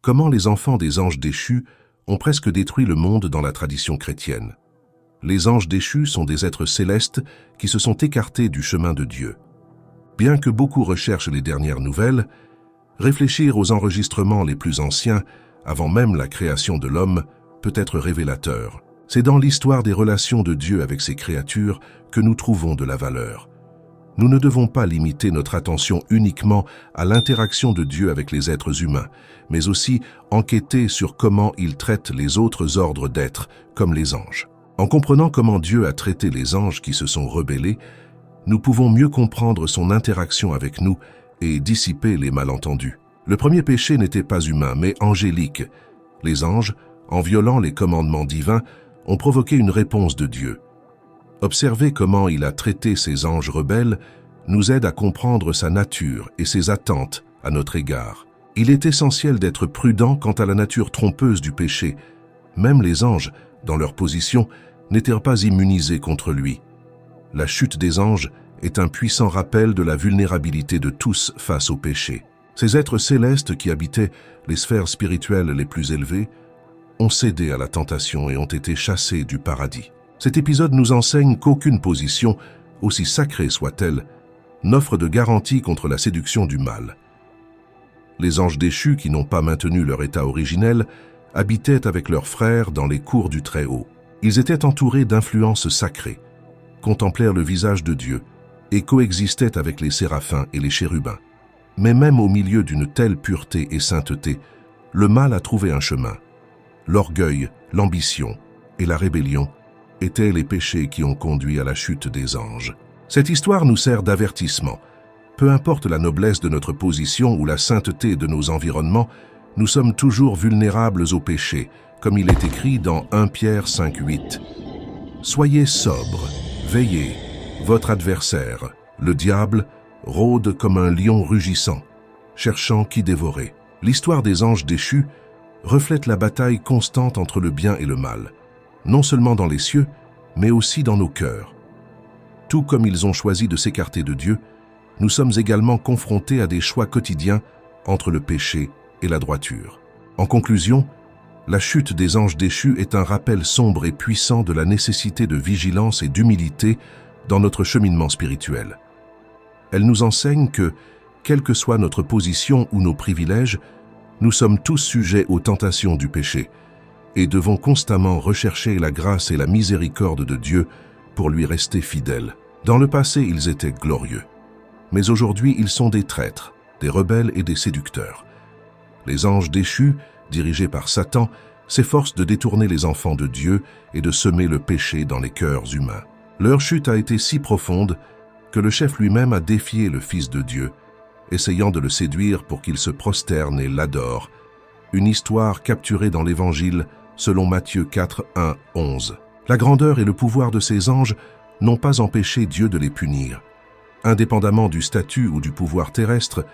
Comment les enfants des anges déchus ont presque détruit le monde dans la tradition chrétienne. Les anges déchus sont des êtres célestes qui se sont écartés du chemin de Dieu. Bien que beaucoup recherchent les dernières nouvelles, réfléchir aux enregistrements les plus anciens, avant même la création de l'homme, peut être révélateur. C'est dans l'histoire des relations de Dieu avec ses créatures que nous trouvons de la valeur. Nous ne devons pas limiter notre attention uniquement à l'interaction de Dieu avec les êtres humains, mais aussi enquêter sur comment il traite les autres ordres d'êtres, comme les anges. En comprenant comment Dieu a traité les anges qui se sont rebellés, nous pouvons mieux comprendre son interaction avec nous et dissiper les malentendus. Le premier péché n'était pas humain, mais angélique. Les anges, en violant les commandements divins, ont provoqué une réponse de Dieu. Observer comment il a traité ces anges rebelles nous aide à comprendre sa nature et ses attentes à notre égard. Il est essentiel d'être prudent quant à la nature trompeuse du péché. Même les anges, dans leur position, n'étaient pas immunisés contre lui. La chute des anges est un puissant rappel de la vulnérabilité de tous face au péché. Ces êtres célestes qui habitaient les sphères spirituelles les plus élevées ont cédé à la tentation et ont été chassés du paradis. Cet épisode nous enseigne qu'aucune position, aussi sacrée soit-elle, n'offre de garantie contre la séduction du mal. Les anges déchus qui n'ont pas maintenu leur état originel habitaient avec leurs frères dans les cours du Très-Haut. Ils étaient entourés d'influences sacrées, contemplèrent le visage de Dieu et coexistaient avec les séraphins et les chérubins. Mais même au milieu d'une telle pureté et sainteté, le mal a trouvé un chemin. L'orgueil, l'ambition et la rébellion étaient les péchés qui ont conduit à la chute des anges. Cette histoire nous sert d'avertissement. Peu importe la noblesse de notre position ou la sainteté de nos environnements, nous sommes toujours vulnérables au péché, comme il est écrit dans 1 Pierre 5:8. Soyez sobres, veillez, votre adversaire, le diable, rôde comme un lion rugissant, cherchant qui dévorer. L'histoire des anges déchus reflète la bataille constante entre le bien et le mal, non seulement dans les cieux, mais aussi dans nos cœurs. Tout comme ils ont choisi de s'écarter de Dieu, nous sommes également confrontés à des choix quotidiens entre le péché et la droiture. En conclusion, la chute des anges déchus est un rappel sombre et puissant de la nécessité de vigilance et d'humilité dans notre cheminement spirituel. Elle nous enseigne que, quelle que soit notre position ou nos privilèges, nous sommes tous sujets aux tentations du péché et devons constamment rechercher la grâce et la miséricorde de Dieu pour lui rester fidèles. Dans le passé, ils étaient glorieux, mais aujourd'hui, ils sont des traîtres, des rebelles et des séducteurs. Les anges déchus, dirigés par Satan, s'efforcent de détourner les enfants de Dieu et de semer le péché dans les cœurs humains. Leur chute a été si profonde que le chef lui-même a défié le Fils de Dieu, essayant de le séduire pour qu'il se prosterne et l'adore. Une histoire capturée dans l'Évangile selon Matthieu 4, 1, 11. La grandeur et le pouvoir de ces anges n'ont pas empêché Dieu de les punir. Indépendamment du statut ou du pouvoir terrestre,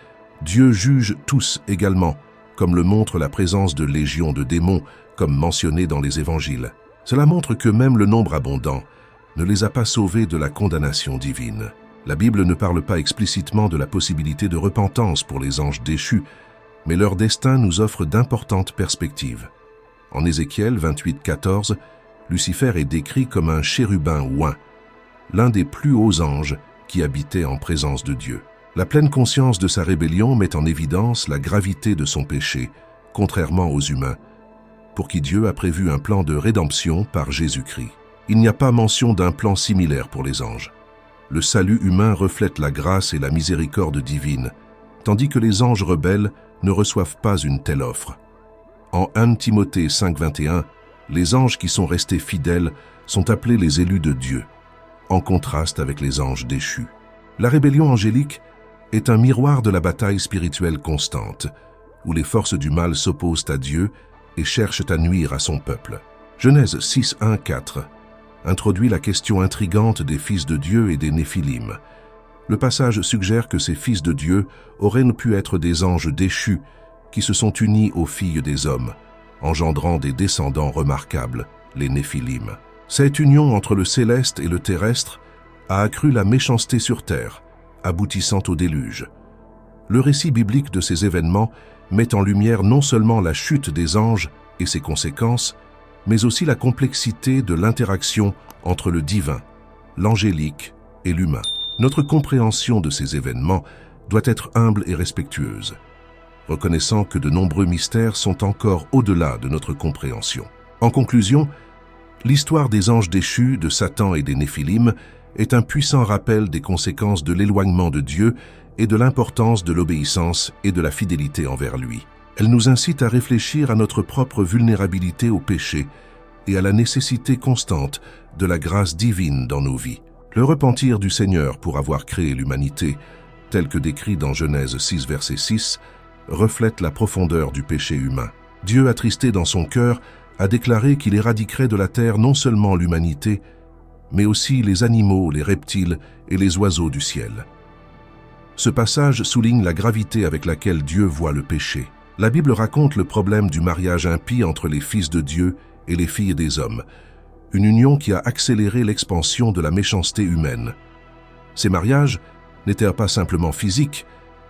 Dieu juge tous également, comme le montre la présence de légions de démons, comme mentionné dans les Évangiles. Cela montre que même le nombre abondant ne les a pas sauvés de la condamnation divine. La Bible ne parle pas explicitement de la possibilité de repentance pour les anges déchus, mais leur destin nous offre d'importantes perspectives. En Ézéchiel 28, 14, Lucifer est décrit comme un chérubin oint, l'un des plus hauts anges qui habitait en présence de Dieu. La pleine conscience de sa rébellion met en évidence la gravité de son péché, contrairement aux humains, pour qui Dieu a prévu un plan de rédemption par Jésus-Christ. Il n'y a pas mention d'un plan similaire pour les anges. Le salut humain reflète la grâce et la miséricorde divine, tandis que les anges rebelles ne reçoivent pas une telle offre. En 1 Timothée 5:21, les anges qui sont restés fidèles sont appelés les élus de Dieu, en contraste avec les anges déchus. La rébellion angélique est un miroir de la bataille spirituelle constante, où les forces du mal s'opposent à Dieu et cherchent à nuire à son peuple. Genèse 6, 1, 4 introduit la question intrigante des fils de Dieu et des Néphilim. Le passage suggère que ces fils de Dieu auraient pu être des anges déchus qui se sont unis aux filles des hommes, engendrant des descendants remarquables, les Néphilim. Cette union entre le céleste et le terrestre a accru la méchanceté sur terre, aboutissant au déluge. Le récit biblique de ces événements met en lumière non seulement la chute des anges et ses conséquences, mais aussi la complexité de l'interaction entre le divin, l'angélique et l'humain. Notre compréhension de ces événements doit être humble et respectueuse, reconnaissant que de nombreux mystères sont encore au-delà de notre compréhension. En conclusion, l'histoire des anges déchus, de Satan et des Néphilim est un puissant rappel des conséquences de l'éloignement de Dieu et de l'importance de l'obéissance et de la fidélité envers lui. Elle nous incite à réfléchir à notre propre vulnérabilité au péché et à la nécessité constante de la grâce divine dans nos vies. Le repentir du Seigneur pour avoir créé l'humanité, tel que décrit dans Genèse 6, verset 6, reflète la profondeur du péché humain. Dieu, attristé dans son cœur, a déclaré qu'il éradiquerait de la terre non seulement l'humanité, mais aussi les animaux, les reptiles et les oiseaux du ciel. Ce passage souligne la gravité avec laquelle Dieu voit le péché. La Bible raconte le problème du mariage impie entre les fils de Dieu et les filles des hommes, une union qui a accéléré l'expansion de la méchanceté humaine. Ces mariages n'étaient pas simplement physiques,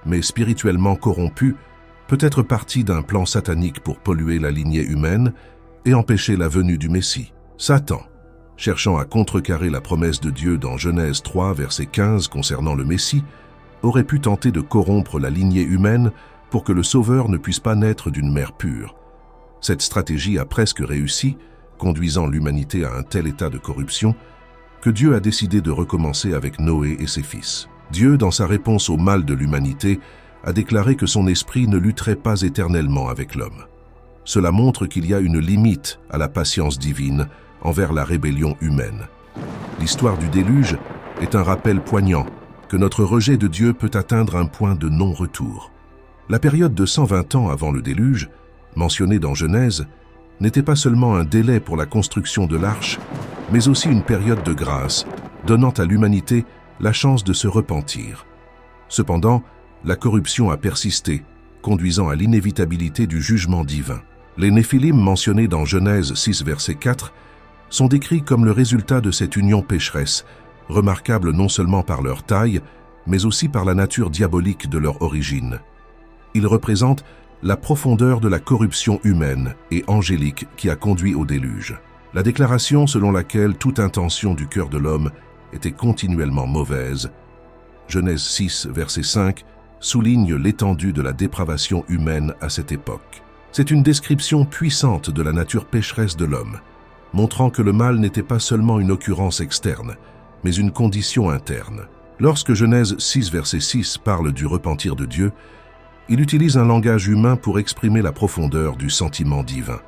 mais spirituellement corrompus, peut-être partie d'un plan satanique pour polluer la lignée humaine et empêcher la venue du Messie. Satan, cherchant à contrecarrer la promesse de Dieu dans Genèse 3, verset 15 concernant le Messie, aurait pu tenter de corrompre la lignée humaine pour que le Sauveur ne puisse pas naître d'une mère pure. Cette stratégie a presque réussi, conduisant l'humanité à un tel état de corruption que Dieu a décidé de recommencer avec Noé et ses fils. Dieu, dans sa réponse au mal de l'humanité, a déclaré que son esprit ne lutterait pas éternellement avec l'homme. Cela montre qu'il y a une limite à la patience divine envers la rébellion humaine. L'histoire du déluge est un rappel poignant que notre rejet de Dieu peut atteindre un point de non-retour. La période de 120 ans avant le déluge, mentionnée dans Genèse, n'était pas seulement un délai pour la construction de l'arche, mais aussi une période de grâce, donnant à l'humanité la chance de se repentir. Cependant, la corruption a persisté, conduisant à l'inévitabilité du jugement divin. Les Néphilim mentionnés dans Genèse 6, verset 4, sont décrits comme le résultat de cette union pécheresse, remarquable non seulement par leur taille, mais aussi par la nature diabolique de leur origine. Ils représentent la profondeur de la corruption humaine et angélique qui a conduit au déluge. La déclaration selon laquelle toute intention du cœur de l'homme était continuellement mauvaise, Genèse 6, verset 5, souligne l'étendue de la dépravation humaine à cette époque. C'est une description puissante de la nature pécheresse de l'homme, montrant que le mal n'était pas seulement une occurrence externe, mais une condition interne. Lorsque Genèse 6, verset 6 parle du repentir de Dieu, il utilise un langage humain pour exprimer la profondeur du sentiment divin.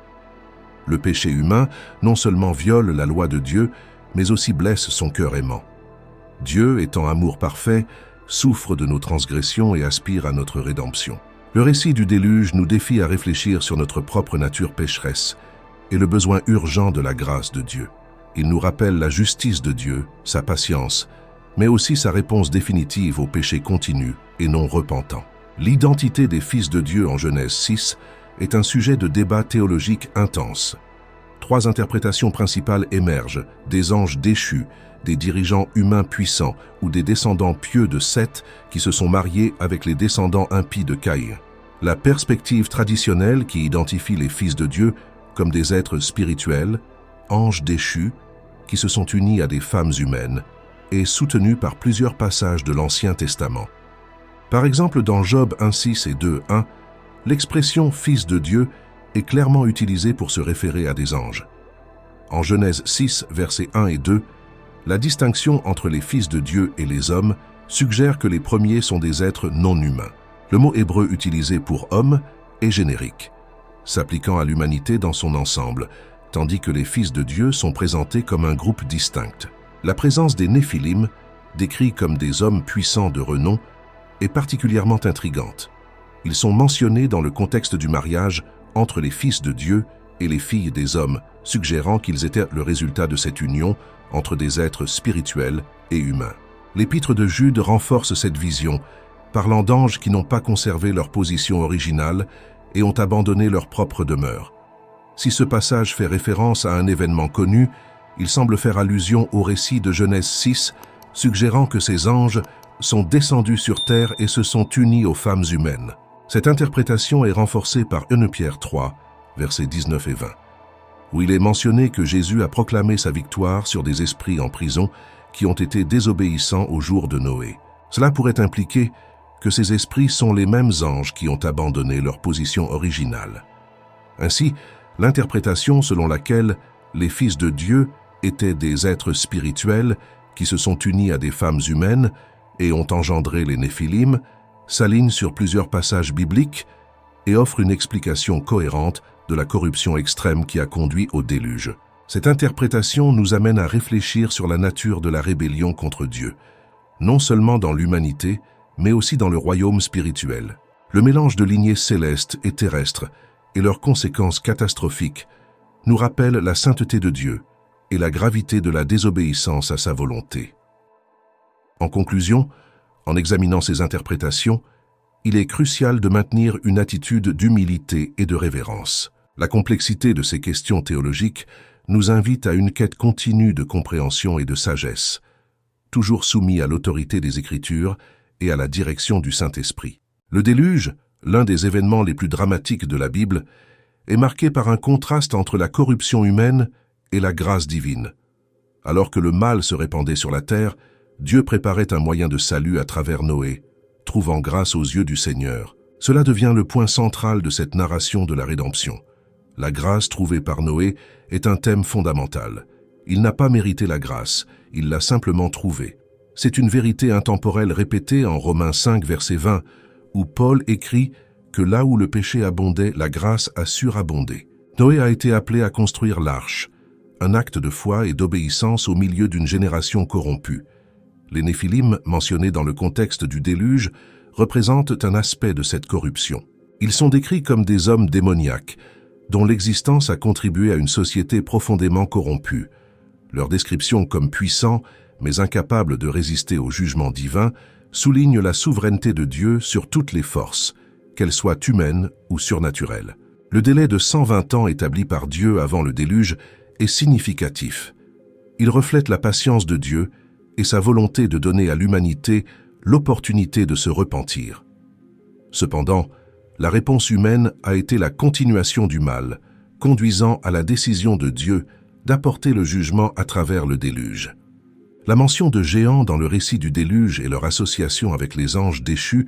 Le péché humain non seulement viole la loi de Dieu, mais aussi blesse son cœur aimant. Dieu, étant amour parfait, souffre de nos transgressions et aspire à notre rédemption. Le récit du déluge nous défie à réfléchir sur notre propre nature pécheresse et le besoin urgent de la grâce de Dieu. Il nous rappelle la justice de Dieu, sa patience, mais aussi sa réponse définitive au péché continu et non repentant. L'identité des fils de Dieu en Genèse 6 est un sujet de débat théologique intense. 3 interprétations principales émergent: des anges déchus, des dirigeants humains puissants ou des descendants pieux de Seth qui se sont mariés avec les descendants impies de Caïn. La perspective traditionnelle qui identifie les fils de Dieu comme des êtres spirituels, anges déchus, qui se sont unis à des femmes humaines, est soutenue par plusieurs passages de l'Ancien Testament. Par exemple, dans Job 1.6 et 2.1, l'expression « fils de Dieu » est clairement utilisée pour se référer à des anges. En Genèse 6, versets 1 et 2, la distinction entre les fils de Dieu et les hommes suggère que les premiers sont des êtres non humains. Le mot hébreu utilisé pour « homme » est générique, s'appliquant à l'humanité dans son ensemble, tandis que les fils de Dieu sont présentés comme un groupe distinct. La présence des Néphilim, décrits comme des hommes puissants de renom, est particulièrement intrigante. Ils sont mentionnés dans le contexte du mariage entre les fils de Dieu et les filles des hommes, suggérant qu'ils étaient le résultat de cette union entre des êtres spirituels et humains. L'Épître de Jude renforce cette vision, parlant d'anges qui n'ont pas conservé leur position originale et ont abandonné leur propre demeure. Si ce passage fait référence à un événement connu, il semble faire allusion au récit de Genèse 6, suggérant que ces anges sont descendus sur terre et se sont unis aux femmes humaines. Cette interprétation est renforcée par 1 Pierre 3, versets 19 et 20, où il est mentionné que Jésus a proclamé sa victoire sur des esprits en prison qui ont été désobéissants au jour de Noé. Cela pourrait impliquer que ces esprits sont les mêmes anges qui ont abandonné leur position originale. Ainsi, l'interprétation selon laquelle les fils de Dieu étaient des êtres spirituels qui se sont unis à des femmes humaines et ont engendré les Néphilim s'aligne sur plusieurs passages bibliques et offre une explication cohérente de la corruption extrême qui a conduit au déluge. Cette interprétation nous amène à réfléchir sur la nature de la rébellion contre Dieu, non seulement dans l'humanité, mais aussi dans le royaume spirituel. Le mélange de lignées célestes et terrestres et leurs conséquences catastrophiques nous rappellent la sainteté de Dieu et la gravité de la désobéissance à sa volonté. En conclusion, en examinant ces interprétations, il est crucial de maintenir une attitude d'humilité et de révérence. La complexité de ces questions théologiques nous invite à une quête continue de compréhension et de sagesse, toujours soumis à l'autorité des Écritures et à la direction du Saint-Esprit. Le déluge, l'un des événements les plus dramatiques de la Bible, est marqué par un contraste entre la corruption humaine et la grâce divine. Alors que le mal se répandait sur la terre, Dieu préparait un moyen de salut à travers Noé, trouvant grâce aux yeux du Seigneur. Cela devient le point central de cette narration de la rédemption. La grâce trouvée par Noé est un thème fondamental. Il n'a pas mérité la grâce, il l'a simplement trouvée. C'est une vérité intemporelle répétée en Romains 5, verset 20, où Paul écrit que là où le péché abondait, la grâce a surabondé. Noé a été appelé à construire l'arche, un acte de foi et d'obéissance au milieu d'une génération corrompue. Les Néphilim, mentionnés dans le contexte du déluge, représentent un aspect de cette corruption. Ils sont décrits comme des hommes démoniaques, dont l'existence a contribué à une société profondément corrompue. Leur description comme puissants, mais incapables de résister au jugement divin, souligne la souveraineté de Dieu sur toutes les forces, qu'elles soient humaines ou surnaturelles. Le délai de 120 ans établi par Dieu avant le déluge est significatif. Il reflète la patience de Dieu et sa volonté de donner à l'humanité l'opportunité de se repentir. Cependant, la réponse humaine a été la continuation du mal, conduisant à la décision de Dieu d'apporter le jugement à travers le déluge. La mention de géants dans le récit du déluge et leur association avec les anges déchus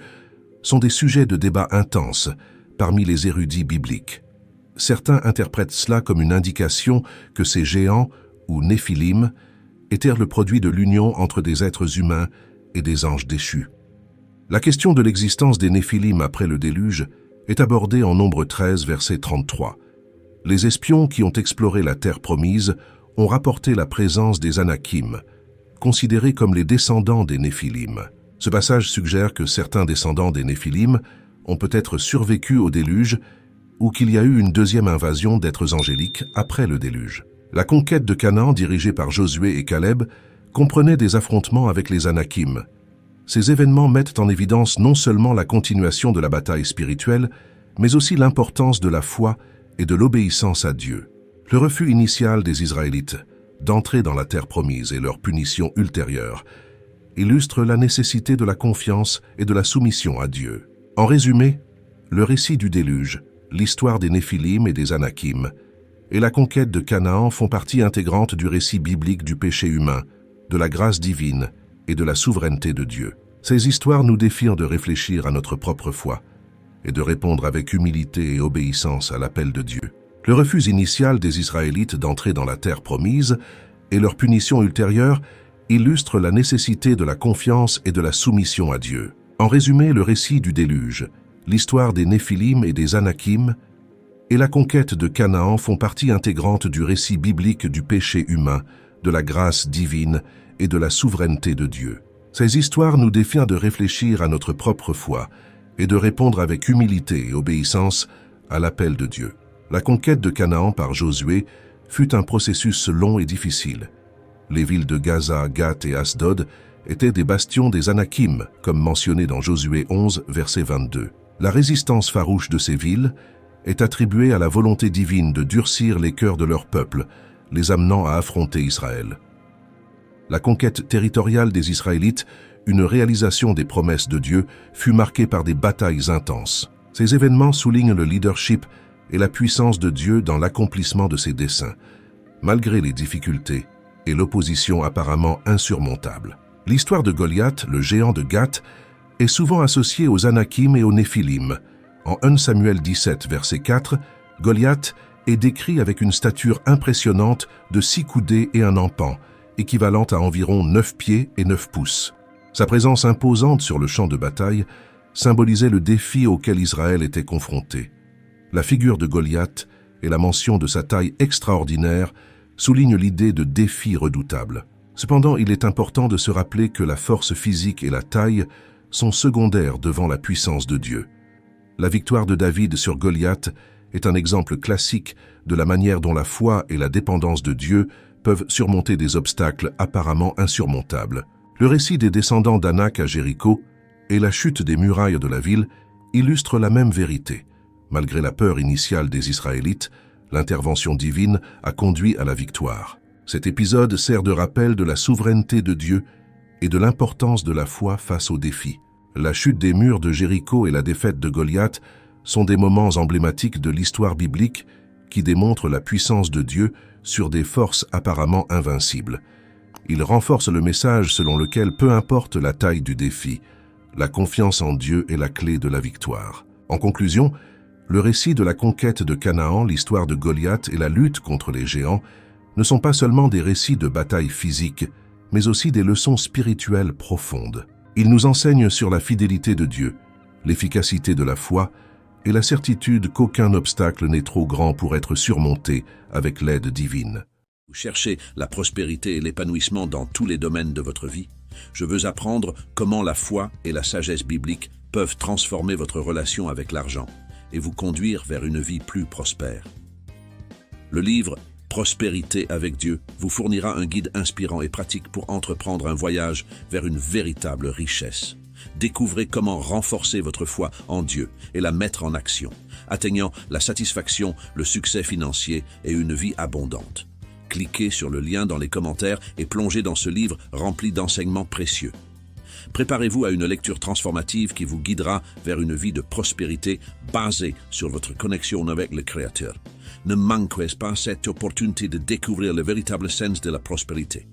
sont des sujets de débat intenses parmi les érudits bibliques. Certains interprètent cela comme une indication que ces géants, ou Néphilim, étaient le produit de l'union entre des êtres humains et des anges déchus. La question de l'existence des Néphilim après le déluge est abordée en Nombre 13, verset 33. Les espions qui ont exploré la terre promise ont rapporté la présence des Anakim, considérés comme les descendants des Néphilim. Ce passage suggère que certains descendants des Néphilim ont peut-être survécu au déluge ou qu'il y a eu une deuxième invasion d'êtres angéliques après le déluge. La conquête de Canaan, dirigée par Josué et Caleb, comprenait des affrontements avec les Anakim. Ces événements mettent en évidence non seulement la continuation de la bataille spirituelle, mais aussi l'importance de la foi et de l'obéissance à Dieu. Le refus initial des Israélites d'entrer dans la terre promise et leur punition ultérieure illustrent la nécessité de la confiance et de la soumission à Dieu. En résumé, le récit du déluge, l'histoire des Néphilim et des Anakim, et la conquête de Canaan font partie intégrante du récit biblique du péché humain, de la grâce divine et de la souveraineté de Dieu. Ces histoires nous défient de réfléchir à notre propre foi et de répondre avec humilité et obéissance à l'appel de Dieu. Le refus initial des Israélites d'entrer dans la terre promise et leur punition ultérieure illustrent la nécessité de la confiance et de la soumission à Dieu. En résumé, le récit du déluge, l'histoire des Néphilim et des Anakim, et la conquête de Canaan font partie intégrante du récit biblique du péché humain, de la grâce divine et de la souveraineté de Dieu. Ces histoires nous défient de réfléchir à notre propre foi et de répondre avec humilité et obéissance à l'appel de Dieu. La conquête de Canaan par Josué fut un processus long et difficile. Les villes de Gaza, Gath et Asdod étaient des bastions des Anakim, comme mentionné dans Josué 11, verset 22. La résistance farouche de ces villes est attribuée à la volonté divine de durcir les cœurs de leur peuple, les amenant à affronter Israël. La conquête territoriale des Israélites, une réalisation des promesses de Dieu, fut marquée par des batailles intenses. Ces événements soulignent le leadership et la puissance de Dieu dans l'accomplissement de ses desseins, malgré les difficultés et l'opposition apparemment insurmontable. L'histoire de Goliath, le géant de Gath, est souvent associée aux Anakim et aux Néphilim. En 1 Samuel 17, verset 4, Goliath est décrit avec une stature impressionnante de 6 coudées et un empan, équivalente à environ 9 pieds et 9 pouces. Sa présence imposante sur le champ de bataille symbolisait le défi auquel Israël était confronté. La figure de Goliath et la mention de sa taille extraordinaire soulignent l'idée de défi redoutable. Cependant, il est important de se rappeler que la force physique et la taille sont secondaires devant la puissance de Dieu. La victoire de David sur Goliath est un exemple classique de la manière dont la foi et la dépendance de Dieu peuvent surmonter des obstacles apparemment insurmontables. Le récit des descendants d'Anak à Jéricho et la chute des murailles de la ville illustrent la même vérité. Malgré la peur initiale des Israélites, l'intervention divine a conduit à la victoire. Cet épisode sert de rappel de la souveraineté de Dieu et de l'importance de la foi face aux défis. La chute des murs de Jéricho et la défaite de Goliath sont des moments emblématiques de l'histoire biblique qui démontrent la puissance de Dieu sur des forces apparemment invincibles. Ils renforcent le message selon lequel, peu importe la taille du défi, la confiance en Dieu est la clé de la victoire. En conclusion, le récit de la conquête de Canaan, l'histoire de Goliath et la lutte contre les géants ne sont pas seulement des récits de batailles physiques, mais aussi des leçons spirituelles profondes. Ils nous enseignent sur la fidélité de Dieu, l'efficacité de la foi et la certitude qu'aucun obstacle n'est trop grand pour être surmonté avec l'aide divine. Vous cherchez la prospérité et l'épanouissement dans tous les domaines de votre vie? Je veux apprendre comment la foi et la sagesse biblique peuvent transformer votre relation avec l'argent et vous conduire vers une vie plus prospère. Le livre « Prospérité avec Dieu » vous fournira un guide inspirant et pratique pour entreprendre un voyage vers une véritable richesse. Découvrez comment renforcer votre foi en Dieu et la mettre en action, atteignant la satisfaction, le succès financier et une vie abondante. Cliquez sur le lien dans les commentaires et plongez dans ce livre rempli d'enseignements précieux. Préparez-vous à une lecture transformative qui vous guidera vers une vie de prospérité basée sur votre connexion avec le Créateur. Ne manquez pas cette opportunité de découvrir le véritable sens de la prospérité.